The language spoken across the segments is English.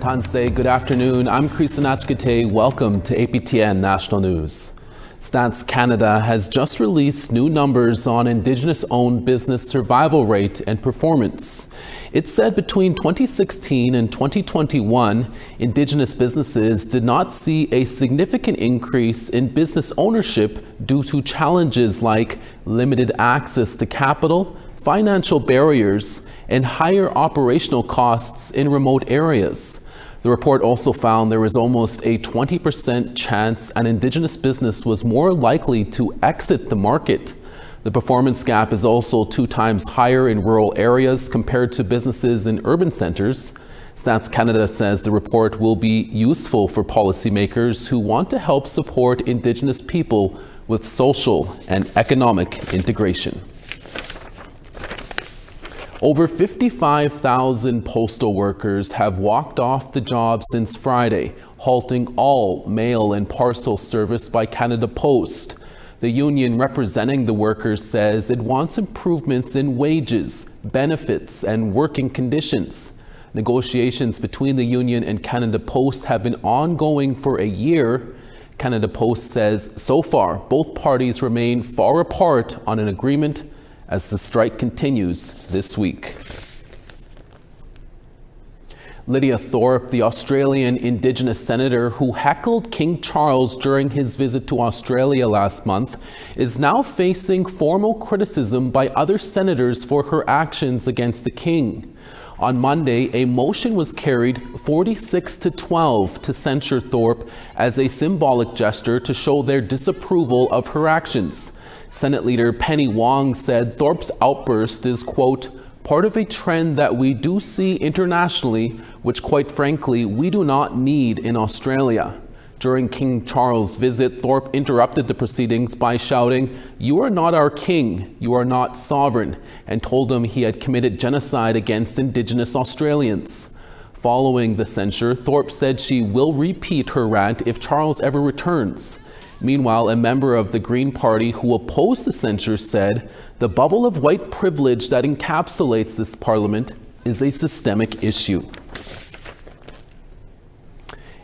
Tanse, good afternoon. I'm Krisanach Gate. Welcome to APTN National News. Stats Canada has just released new numbers on Indigenous-owned business survival rate and performance. It said between 2016 and 2021, Indigenous businesses did not see a significant increase in business ownership due to challenges like limited access to capital, financial barriers, and higher operational costs in remote areas. The report also found there was almost a 20% chance an Indigenous business was more likely to exit the market. The performance gap is also 2 times higher in rural areas compared to businesses in urban centers. Stats Canada says the report will be useful for policymakers who want to help support Indigenous people with social and economic integration. Over 55,000 postal workers have walked off the job since Friday, halting all mail and parcel service by Canada Post. The union representing the workers says it wants improvements in wages, benefits, and working conditions. Negotiations between the union and Canada Post have been ongoing for a year. Canada Post says so far both parties remain far apart on an agreement as the strike continues this week. Lydia Thorpe, the Australian Indigenous senator who heckled King Charles during his visit to Australia last month, is now facing formal criticism by other senators for her actions against the King. On Monday, a motion was carried 46-12 to censure Thorpe as a symbolic gesture to show their disapproval of her actions. Senate Leader Penny Wong said Thorpe's outburst is, quote, part of a trend that we do see internationally, which quite frankly, we do not need in Australia. During King Charles' visit, Thorpe interrupted the proceedings by shouting, "You are not our king, you are not sovereign," and told him he had committed genocide against Indigenous Australians. Following the censure, Thorpe said she will repeat her rant if Charles ever returns. Meanwhile, a member of the Green Party who opposed the censure said, the bubble of white privilege that encapsulates this parliament is a systemic issue.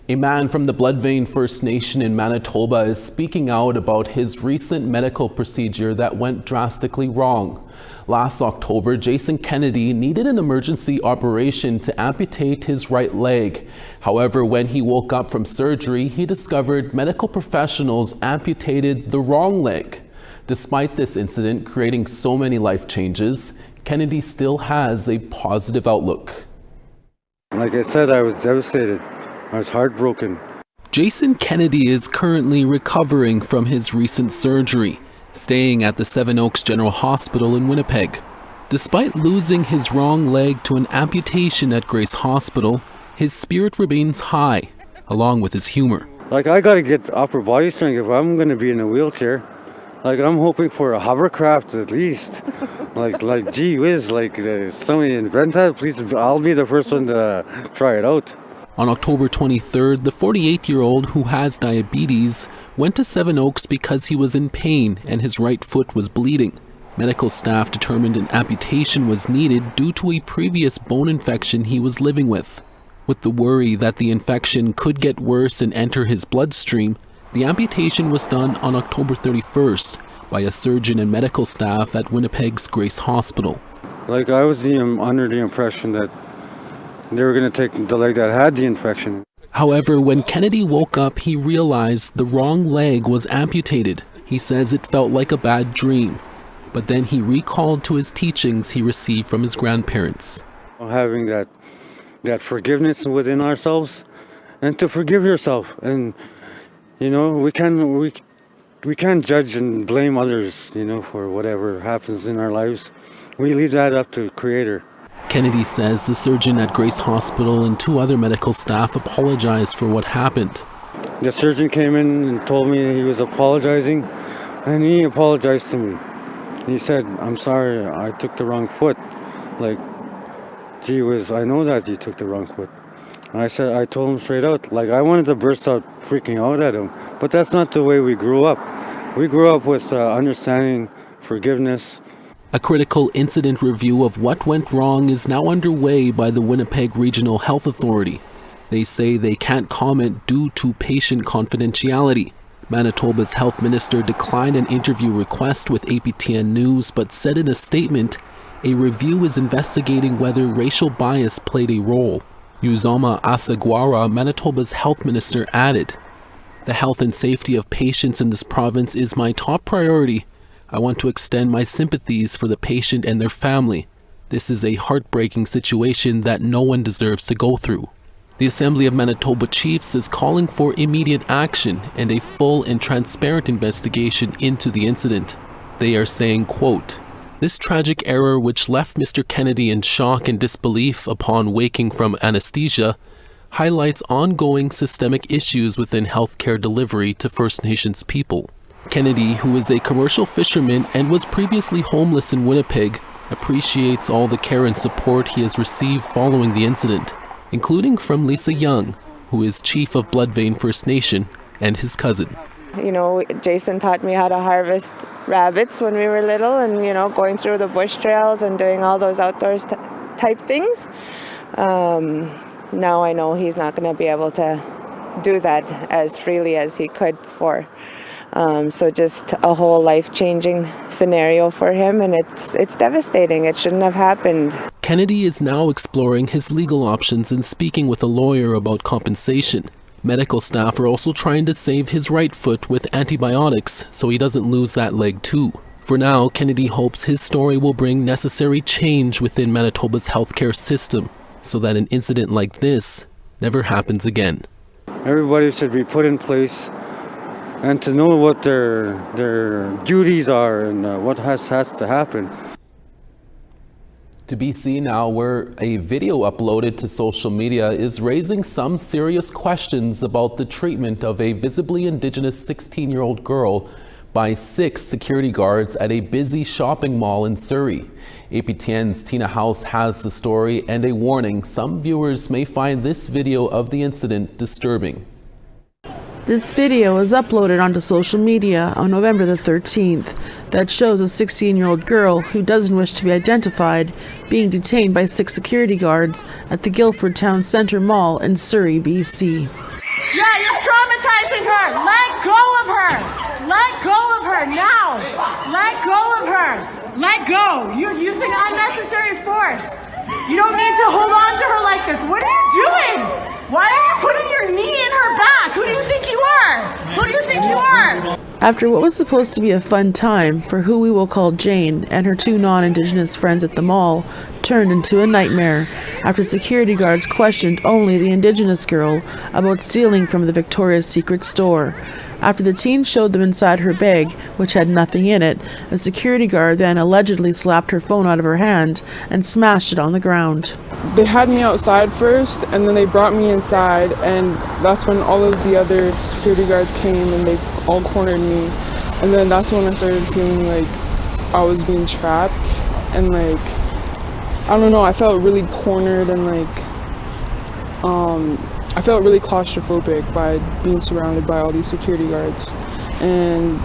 A man from the Bloodvein First Nation in Manitoba is speaking out about his recent medical procedure that went drastically wrong. Last October, Jason Kennedy needed an emergency operation to amputate his right leg. However, when he woke up from surgery, he discovered medical professionals amputated the wrong leg. Despite this incident creating so many life changes, Kennedy still has a positive outlook. Like I said, I was devastated. I was heartbroken. Jason Kennedy is currently recovering from his recent surgery, staying at the Seven Oaks General Hospital in Winnipeg. Despite losing his wrong leg to an amputation at Grace Hospital, his spirit remains high, along with his humor. Like, I gotta get upper body strength if I'm gonna be in a wheelchair. Like, I'm hoping for a hovercraft at least. like, gee whiz, somebody invent that, please, I'll be the first one to try it out. On October 23rd, the 48-year-old who has diabetes went to Seven Oaks because he was in pain and his right foot was bleeding. Medical staff determined an amputation was needed due to a previous bone infection he was living with. With the worry that the infection could get worse and enter his bloodstream, the amputation was done on October 31st by a surgeon and medical staff at Winnipeg's Grace Hospital. Like, I was under the impression that they were going to take the leg that had the infection. However, when Kennedy woke up, he realized the wrong leg was amputated. He says it felt like a bad dream. But then he recalled to his teachings he received from his grandparents. Having that forgiveness within ourselves, and to forgive yourself. And, you know, we can't judge and blame others, you know, for whatever happens in our lives. We leave that up to the Creator. Kennedy says the surgeon at Grace Hospital and 2 other medical staff apologized for what happened. The surgeon came in and told me he was apologizing, and he apologized to me. He said, "I'm sorry, I took the wrong foot." Like, gee whiz, I know that you took the wrong foot. And I told him straight out, like, I wanted to burst out freaking out at him, but that's not the way we grew up. We grew up with understanding, forgiveness. A critical incident review of what went wrong is now underway by the Winnipeg Regional Health Authority. They say they can't comment due to patient confidentiality. Manitoba's health minister declined an interview request with APTN News, but said in a statement, a review is investigating whether racial bias played a role. Uzoma Asagwara, Manitoba's health minister, added, "The health and safety of patients in this province is my top priority. I want to extend my sympathies for the patient and their family. This is a heartbreaking situation that no one deserves to go through." The Assembly of Manitoba Chiefs is calling for immediate action and a full and transparent investigation into the incident. They are saying, quote, "This tragic error, which left Mr. Kennedy in shock and disbelief upon waking from anesthesia, highlights ongoing systemic issues within healthcare delivery to First Nations people." Kennedy, who is a commercial fisherman and was previously homeless in Winnipeg, appreciates all the care and support he has received following the incident, including from Lisa Young, who is chief of Bloodvein First Nation, and his cousin. You know, Jason taught me how to harvest rabbits when we were little, and, you know, going through the bush trails and doing all those outdoors type things. Now I know he's not going to be able to do that as freely as he could before. So just a whole life-changing scenario for him, and it's devastating. It shouldn't have happened. Kennedy is now exploring his legal options and speaking with a lawyer about compensation. Medical staff are also trying to save his right foot with antibiotics so he doesn't lose that leg too. For now, Kennedy hopes his story will bring necessary change within Manitoba's healthcare system so that an incident like this never happens again. Everybody should be put in place and to know what their duties are and what has to happen. To BC now, where a video uploaded to social media is raising some serious questions about the treatment of a visibly Indigenous 16-year-old girl by 6 security guards at a busy shopping mall in Surrey. APTN's Tina House has the story and a warning: some viewers may find this video of the incident disturbing. This video was uploaded onto social media on November the 13th that shows a 16-year-old girl who doesn't wish to be identified being detained by 6 security guards at the Guildford Town Centre Mall in Surrey, BC. Yeah, you're traumatizing her. Let go of her. Let go of her now. Let go of her. Let go. You're using unnecessary force. You don't need to hold on to her like this. What are you doing? Why are you putting your knee in her back? Who do you think you are? Who do you think you are? After what was supposed to be a fun time for who we will call Jane and her 2 non-Indigenous friends at the mall turned into a nightmare after security guards questioned only the Indigenous girl about stealing from the Victoria's Secret store. After the teen showed them inside her bag, which had nothing in it, a security guard then allegedly slapped her phone out of her hand and smashed it on the ground. They had me outside first, and then they brought me inside, and that's when all of the other security guards came and they all cornered me. And then that's when I started feeling like I was being trapped, and like, I don't know, I felt really cornered and like, I felt really claustrophobic by being surrounded by all these security guards, and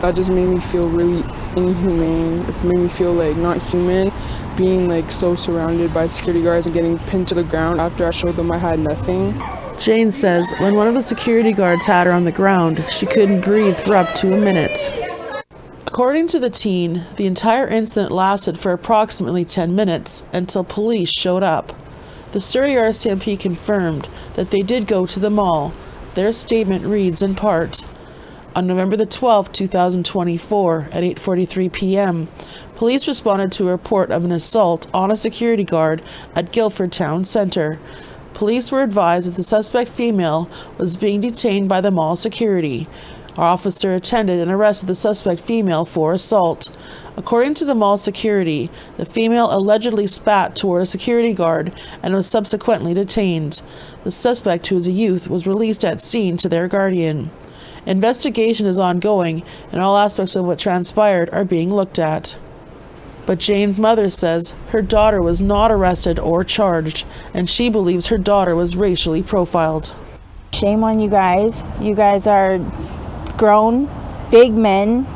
that just made me feel really inhumane. It made me feel like not human, being like so surrounded by security guards and getting pinned to the ground after I showed them I had nothing. Jane says when one of the security guards had her on the ground, she couldn't breathe for up to a minute. According to the teen, the entire incident lasted for approximately 10 minutes until police showed up. The Surrey RCMP confirmed that they did go to the mall. Their statement reads in part, on November the 12th, 2024 at 8:43 p.m., police responded to a report of an assault on a security guard at Guildford Town Centre. Police were advised that the suspect female was being detained by the mall security. Our officer attended and arrested the suspect female for assault. According to the mall security, the female allegedly spat toward a security guard and was subsequently detained. The suspect, who is a youth, was released at scene to their guardian. Investigation is ongoing, and all aspects of what transpired are being looked at. But Jane's mother says her daughter was not arrested or charged, and she believes her daughter was racially profiled. Shame on you guys. You guys are grown, big men.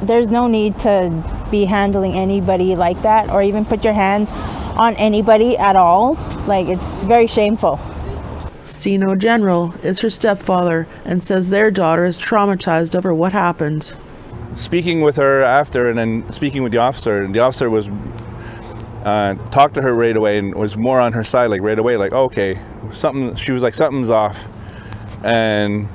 There's no need to be handling anybody like that or even put your hands on anybody at all. Like, it's very shameful. Sino General is her stepfather and says their daughter is traumatized over what happened. Speaking with her after and then speaking with the officer was talked to her right away and was more on her side, like right away, like, okay, she was like, something's off. And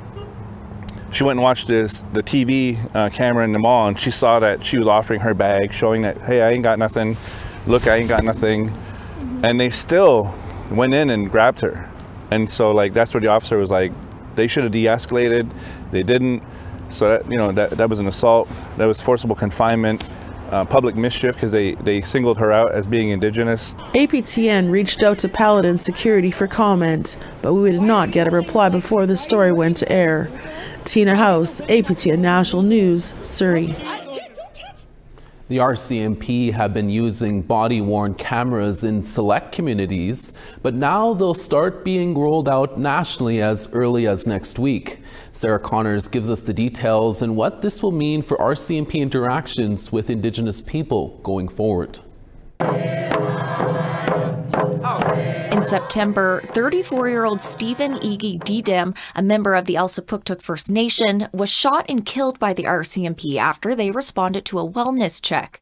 she went and watched the TV camera in the mall, and she saw that she was offering her bag, showing that, hey, I ain't got nothing. Look, I ain't got nothing. And they still went in and grabbed her. And so, like, that's where the officer was like, they should have de-escalated. They didn't. So that, that was an assault. That was forcible confinement, public mischief, because they singled her out as being Indigenous. APTN reached out to Paladin Security for comment, but we did not get a reply before the story went to air. Tina House, APTN National News, Surrey. The RCMP have been using body-worn cameras in select communities, but now they'll start being rolled out nationally as early as next week. Sarah Connors gives us the details and what this will mean for RCMP interactions with Indigenous people going forward. In September, 34-year-old Stephen Igi Didem, a member of the Elsipogtog First Nation, was shot and killed by the RCMP after they responded to a wellness check.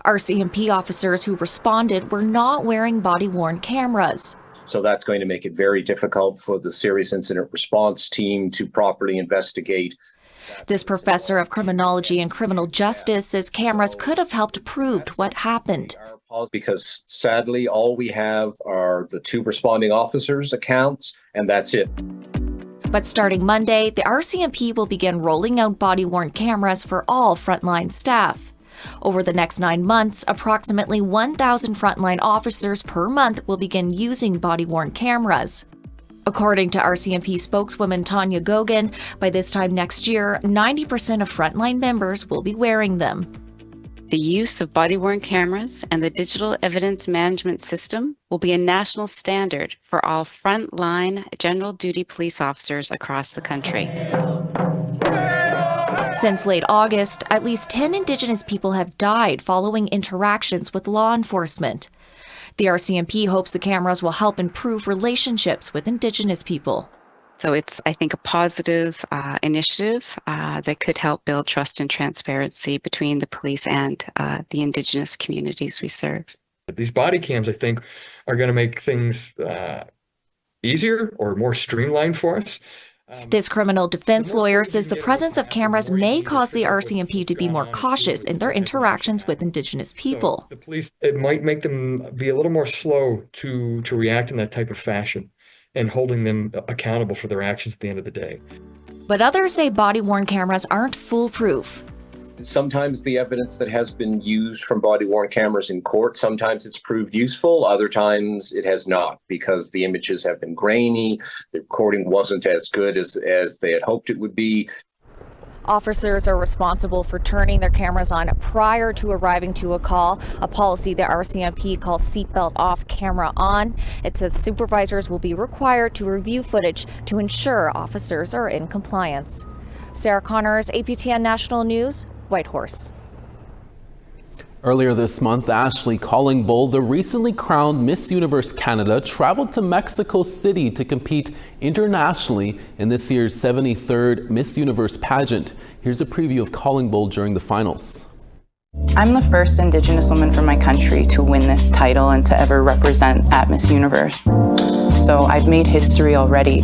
RCMP officers who responded were not wearing body-worn cameras. So that's going to make it very difficult for the serious incident response team to properly investigate. This professor of criminology and criminal justice says cameras could have helped prove what happened. Because sadly, all we have are the two responding officers' accounts, and that's it. But starting Monday, the RCMP will begin rolling out body-worn cameras for all frontline staff. Over the next 9 months, approximately 1,000 frontline officers per month will begin using body-worn cameras. According to RCMP spokeswoman Tanya Taga, by this time next year, 90% of frontline members will be wearing them. The use of body-worn cameras and the digital evidence management system will be a national standard for all frontline general duty police officers across the country. Since late August, at least 10 Indigenous people have died following interactions with law enforcement. The RCMP hopes the cameras will help improve relationships with Indigenous people. So it's, I think, a positive initiative that could help build trust and transparency between the police and the Indigenous communities we serve. These body cams, I think, are going to make things easier or more streamlined for us. This criminal defense lawyer says the presence of cameras may cause the RCMP to be more cautious in their interactions with Indigenous people. So the police, it might make them be a little more slow to react in that type of fashion, and holding them accountable for their actions at the end of the day. But others say body-worn cameras aren't foolproof. Sometimes the evidence that has been used from body-worn cameras in court, sometimes it's proved useful, other times it has not, because the images have been grainy, the recording wasn't as good as they had hoped it would be. Officers are responsible for turning their cameras on prior to arriving to a call, a policy the RCMP calls seatbelt off, camera on. It says supervisors will be required to review footage to ensure officers are in compliance. Sarah Connors, APTN National News, Whitehorse. Earlier this month, Ashley Collingbull, the recently crowned Miss Universe Canada, traveled to Mexico City to compete internationally in this year's 73rd Miss Universe pageant. Here's a preview of Collingbull during the finals. I'm the first Indigenous woman from my country to win this title and to ever represent at Miss Universe. So I've made history already.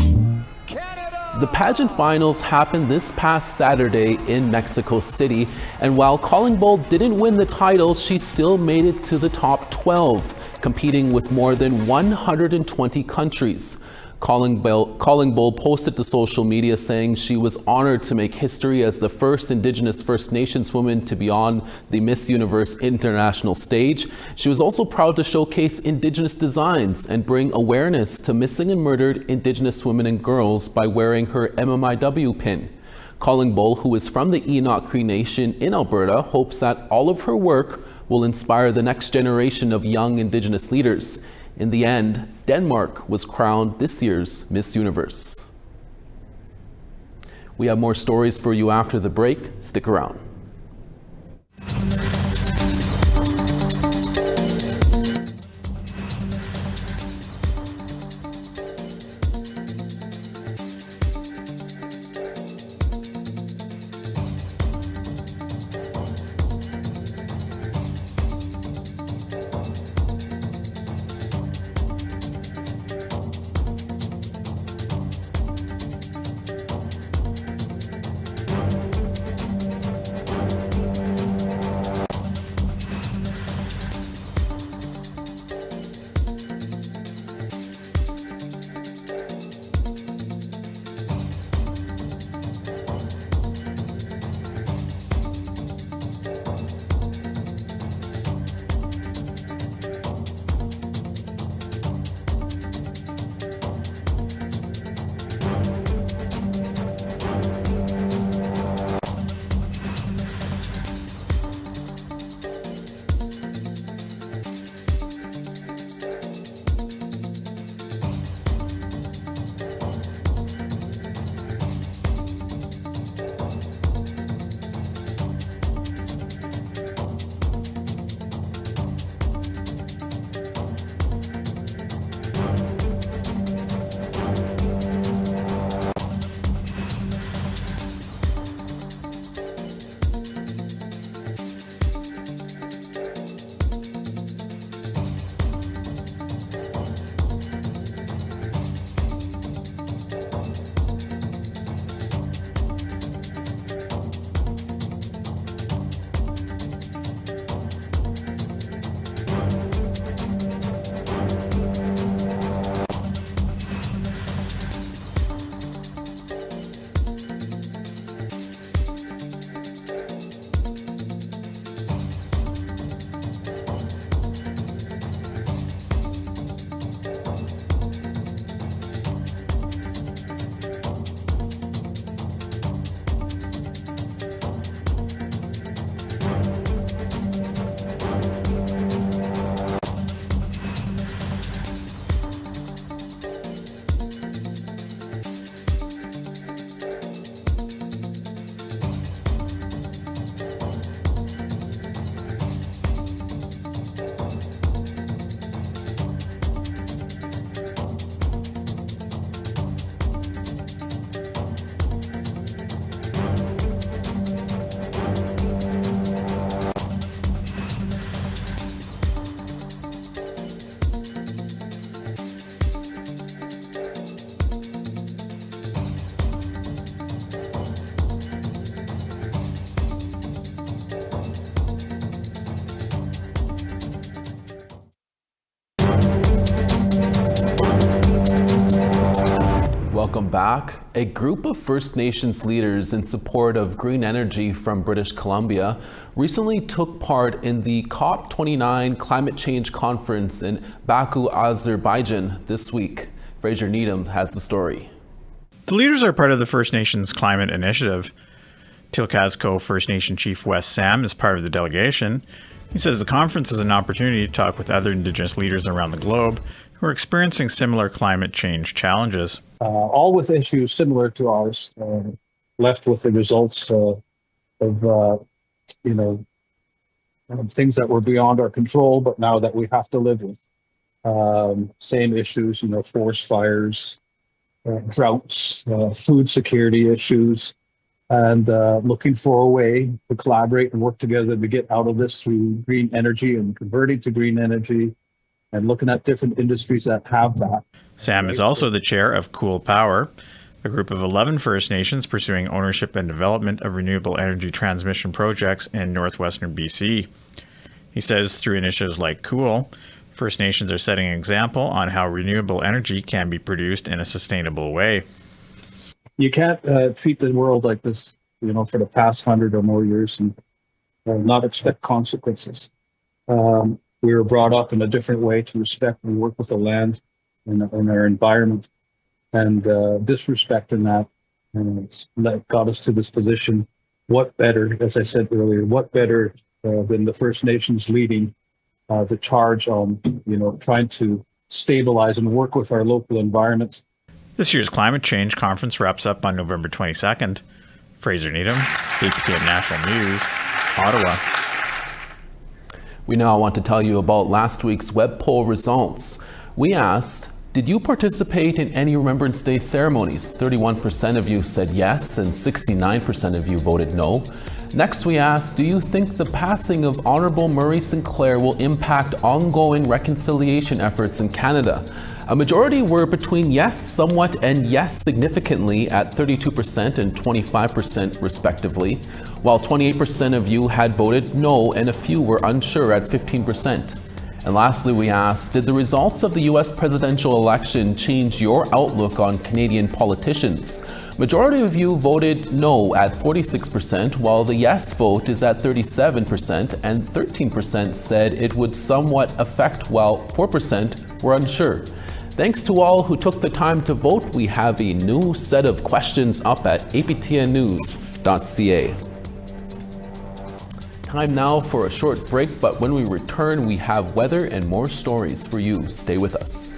The pageant finals happened this past Saturday in Mexico City, and while Collingbull didn't win the title, she still made it to the top 12, competing with more than 120 countries. Collingbull posted to social media saying she was honored to make history as the first Indigenous First Nations woman to be on the Miss Universe International stage. She was also proud to showcase Indigenous designs and bring awareness to missing and murdered Indigenous women and girls by wearing her MMIW pin. Collingbull, who is from the Enoch Cree Nation in Alberta, hopes that all of her work will inspire the next generation of young Indigenous leaders. In the end, Denmark was crowned this year's Miss Universe. We have more stories for you after the break. Stick around. welcome back. A group of First Nations leaders in support of green energy from British Columbia recently took part in the COP29 climate change conference in Baku, Azerbaijan this week. Fraser Needham has the story. The leaders are part of the First Nations Climate Initiative. Tilkazko First Nation Chief Wes Sam is part of the delegation. He says the conference is an opportunity to talk with other Indigenous leaders around the globe who are experiencing similar climate change challenges. All with issues similar to ours, left with the results of things that were beyond our control, but now that we have to live with. Same issues, forest fires, droughts, food security issues, and looking for a way to collaborate and work together to get out of this through green energy and converting to green energy and looking at different industries that have that. Sam is also the chair of Cool Power, a group of 11 First Nations pursuing ownership and development of renewable energy transmission projects in northwestern BC. He says through initiatives like Cool, First Nations are setting an example on how renewable energy can be produced in a sustainable way. You can't treat the world like this, for the past 100 or more years and not expect consequences. We were brought up in a different way to respect and work with the land and our environment, and disrespecting that got us to this position. What better, as I said earlier, what better than the First Nations leading the charge on, trying to stabilize and work with our local environments. This year's Climate Change Conference wraps up on November 22nd. Fraser Needham, APTN National News, Ottawa. We now want to tell you about last week's web poll results. We asked, did you participate in any Remembrance Day ceremonies? 31% of you said yes, and 69% of you voted no. Next, we asked, do you think the passing of Honourable Murray Sinclair will impact ongoing reconciliation efforts in Canada? A majority were between yes, somewhat, and yes, significantly at 32% and 25% respectively, while 28% of you had voted no and a few were unsure at 15%. And lastly, we asked, did the results of the US presidential election change your outlook on Canadian politicians? Majority of you voted no at 46%, while the yes vote is at 37%, and 13% said it would somewhat affect, while 4% were unsure. Thanks to all who took the time to vote. We have a new set of questions up at aptnnews.ca. Time now for a short break, but when we return, we have weather and more stories for you. Stay with us.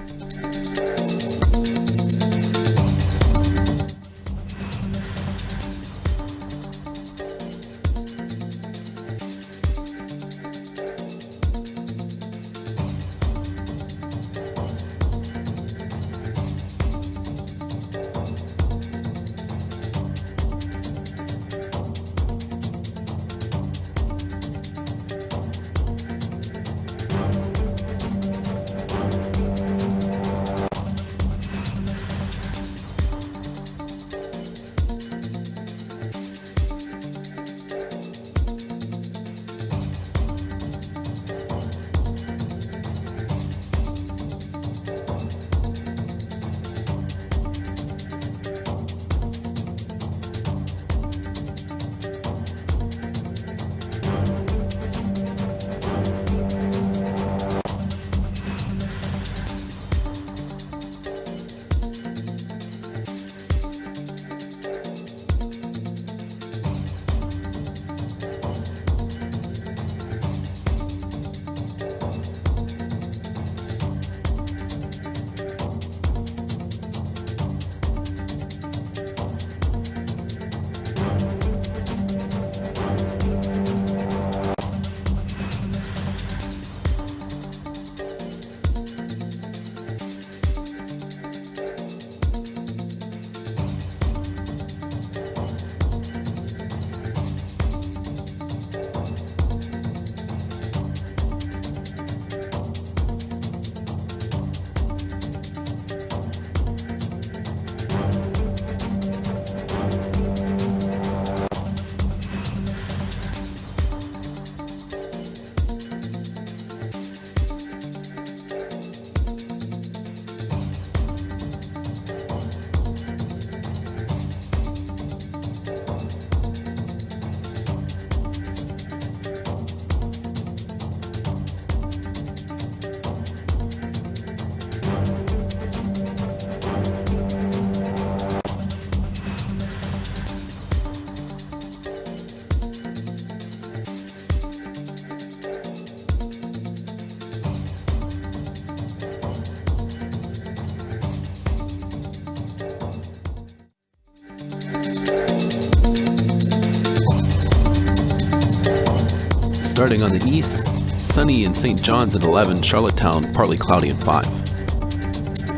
Starting on the east, sunny in St. John's at 11, Charlottetown, partly cloudy at 5.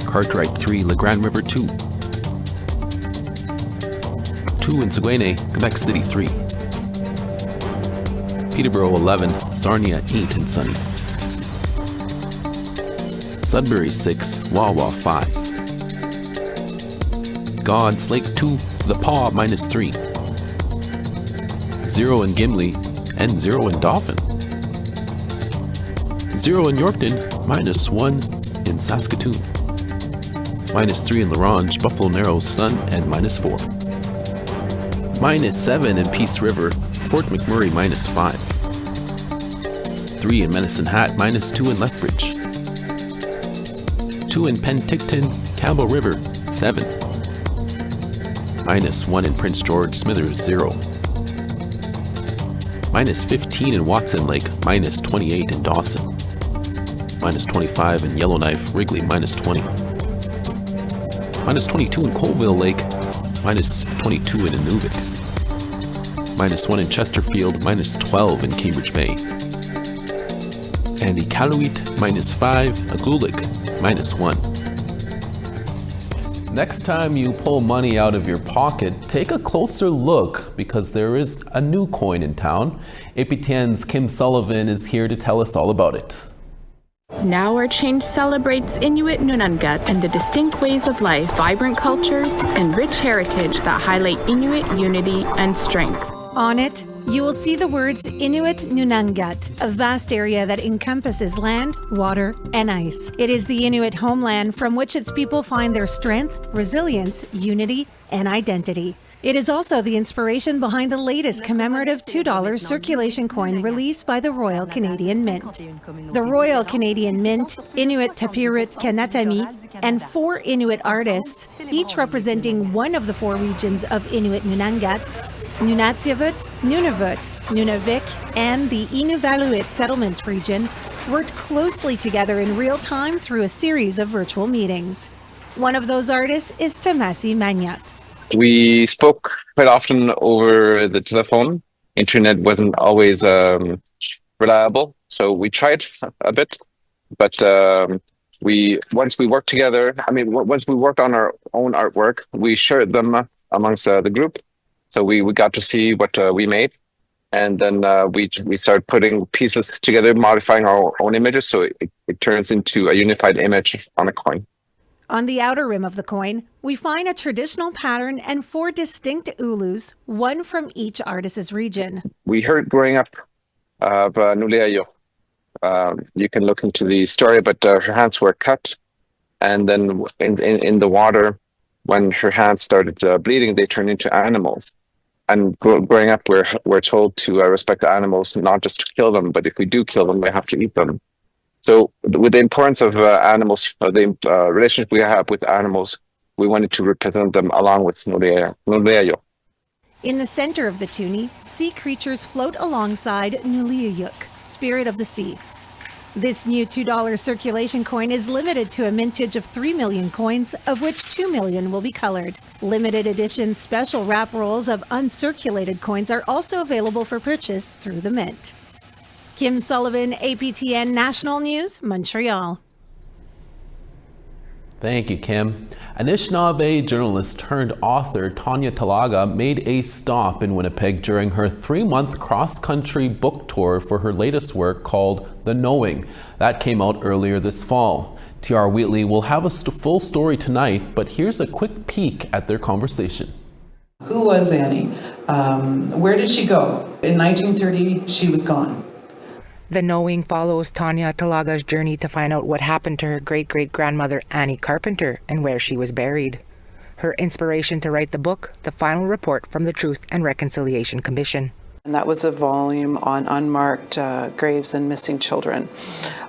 Cartwright 3, La Grande River 2. 2 in Saguenay, Quebec City 3. Peterborough 11, Sarnia 8 and sunny. Sudbury 6, Wawa 5. God's Lake 2, The Paw -3. 0 in Gimli and 0 in Dauphin. 0 in Yorkton, -1 in Saskatoon. -3 in La Ronge, Buffalo Narrows, sun, and -4. -7 in Peace River, Fort McMurray -5. 3 in Medicine Hat, -2 in Lethbridge. 2 in Penticton, Campbell River, 7. -1 in Prince George, Smithers, 0. -15 in Watson Lake, -28 in Dawson. -25 in Yellowknife, Wrigley, -20. -22 in Colville Lake, -22 in Inuvik. -1 in Chesterfield, -12 in Cambridge Bay. And Iqaluit, -5, Aglulik, -1. Next time you pull money out of your pocket, take a closer look because there is a new coin in town. APTN's Kim Sullivan is here to tell us all about it. Now Our Change celebrates Inuit Nunangat and the distinct ways of life, vibrant cultures, and rich heritage that highlight Inuit unity and strength. On it, you will see the words Inuit Nunangat, a vast area that encompasses land, water, and ice. It is the Inuit homeland from which its people find their strength, resilience, unity, and identity. It is also the inspiration behind the latest commemorative $2 circulation coin released by the Royal Canadian Mint. The Royal Canadian Mint, Inuit Tapirut Kanatami, and 4 Inuit artists, each representing one of the 4 regions of Inuit Nunangat, Nunatsiavut, Nunavut, Nunavik, and the Inuvialuit settlement region, worked closely together in real time through a series of virtual meetings. One of those artists is Tamasi Magnat. We spoke quite often over the telephone. Internet wasn't always reliable, so we tried a bit. But once we worked together, once we worked on our own artwork, we shared them amongst the group. So we got to see what we made, and then we started putting pieces together, modifying our own images, so it turns into a unified image on a coin. On the outer rim of the coin, we find a traditional pattern and 4 distinct ulus, one from each artist's region. We heard growing up of Nuleayo. You can look into the story, but her hands were cut, and then in the water, when her hands started bleeding, they turned into animals. And growing up, we're told to respect the animals, not just to kill them, but if we do kill them, we have to eat them. So with the importance of animals, the relationship we have with animals, we wanted to represent them along with Nuleayo. In the center of the tuni, sea creatures float alongside Nuleayuk, spirit of the sea. This new $2 circulation coin is limited to a mintage of 3 million coins, of which 2 million will be colored. Limited edition special wrap rolls of uncirculated coins are also available for purchase through the Mint. Kim Sullivan, APTN National News, Montreal. Thank you, Kim. Anishinaabe journalist turned author Tanya Taga made a stop in Winnipeg during her 3-month cross-country book tour for her latest work called The Knowing. That came out earlier this fall. T.R. Wheatley will have a full story tonight, but here's a quick peek at their conversation. Who was Annie? Where did she go? In 1930, she was gone. The Knowing follows Tanya Taga's journey to find out what happened to her great-great-grandmother Annie Carpenter and where she was buried. Her inspiration to write the book, The Final Report from the Truth and Reconciliation Commission. And that was a volume on unmarked graves and missing children.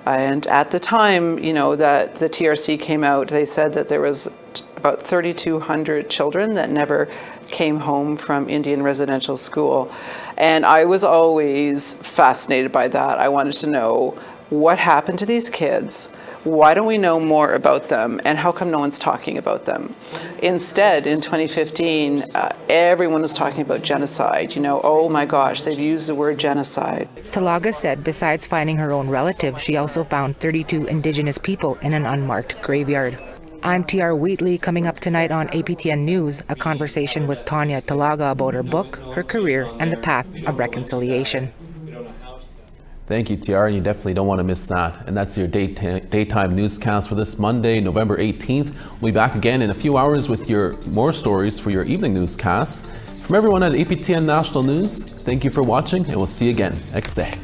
And at the time, that the TRC came out, they said that there was about 3,200 children that never came home from Indian residential school. And I was always fascinated by that. I wanted to know what happened to these kids, Why don't we know more about them, and how come no one's talking about them? Instead, in 2015, everyone was talking about genocide. Oh my gosh, they've used the word genocide. Talaga said besides finding her own relative, she also found 32 Indigenous people in an unmarked graveyard. I'm TR Wheatley. Coming up tonight on APTN News, a conversation with Tanya Taga about her book, her career, and the path of reconciliation. Thank you, TR. You definitely don't want to miss that. And that's your daytime newscast for this Monday, November 18th. We'll be back again in a few hours with more stories for your evening newscasts. From everyone at APTN National News, thank you for watching, and we'll see you again next day.